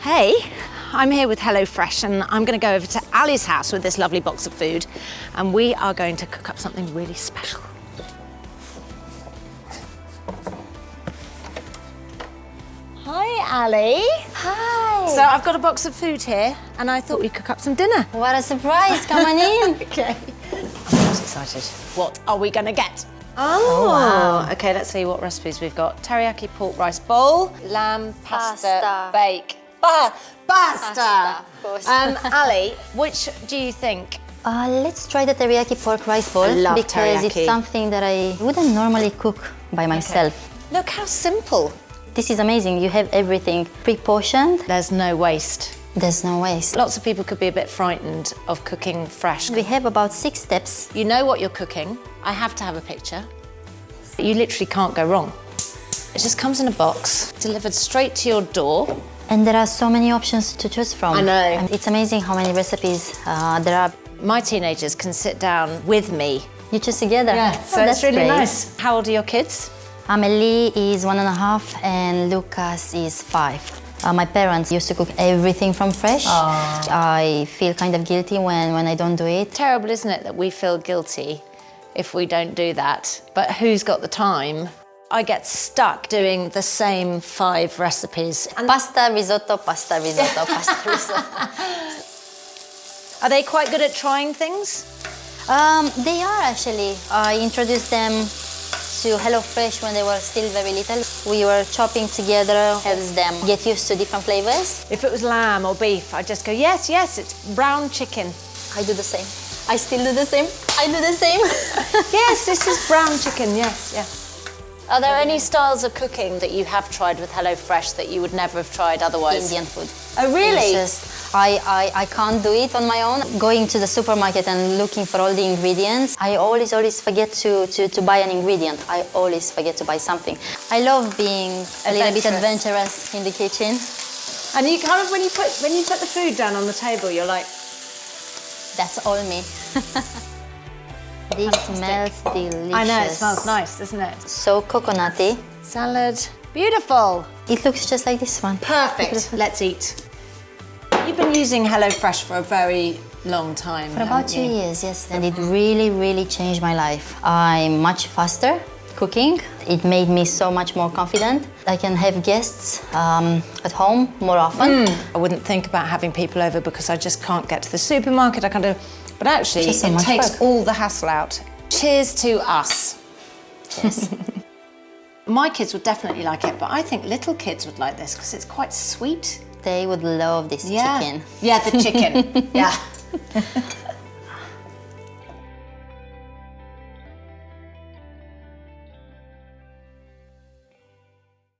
Hey, I'm here with HelloFresh and I'm going to go over to Ali's house with this lovely box of food and we are going to cook up something really special. Hi, Ali. Hi. So I've got a box of food here and I thought we'd cook up some dinner. What a surprise. Come on in. Okay. I'm most excited. What are we going to get? Oh, wow. Okay, let's see what recipes we've got. Teriyaki pork rice bowl, lamb pasta, bake. Pasta. Of course. Ali, which do you think? Let's try the teriyaki pork rice bowl. I love because teriyaki. it's something that I wouldn't normally cook by myself. Okay. Look how simple. This is amazing. You have everything pre-portioned. There's no waste. There's no waste. Lots of people could be a bit frightened of cooking fresh. We have about 6 steps. You know what you're cooking. I have to have a picture. You literally can't go wrong. It just comes in a box, delivered straight to your door. And there are so many options to choose from. I know. And it's amazing how many recipes there are. My teenagers can sit down with me. You choose together. Yeah, so that's it's really great. nice. How old are your kids? Amelie is 1.5 and Lucas is 5. My parents used to cook everything from fresh. Aww. I feel kind of guilty when I don't do it. Terrible, isn't it, that we feel guilty if we don't do that? But who's got the time? I get stuck doing the same 5 recipes. And Pasta, risotto, pasta, risotto, pasta, risotto. are they quite good at trying things? They are actually. I introduced them to HelloFresh when they were still very little. We were chopping together, helps them get used to different flavors. If it was lamb or beef, I'd just go, yes, it's brown chicken. I do the same. I still do the same. I do the same. Yes, this is brown chicken, yes, yeah. Are there any styles of cooking that you have tried with HelloFresh that you would never have tried otherwise? Indian food. Oh, really? It's just, I can't do it on my own. Going to the supermarket and looking for all the ingredients, I always forget to buy an ingredient. I always forget to buy something. I love being a little bit adventurous in the kitchen. And you kind of, when you put the food down on the table, you're like... That's all me. This smells delicious. I know, it smells nice, doesn't it? So coconutty. Salad. Beautiful. It looks just like this one. Perfect. Let's eat. You've been using HelloFresh for a very long time. For about 2 years, yes. And it really, really changed my life. I'm much faster cooking. It made me so much more confident. I can have guests at home more often. I wouldn't think about having people over because I just can't get to the supermarket. But actually, Just so it much takes work. all the hassle out. Cheers to us. Cheers. My kids would definitely like it, but I think little kids would like this because it's quite sweet. They would love this chicken. Yeah, the chicken. Yeah.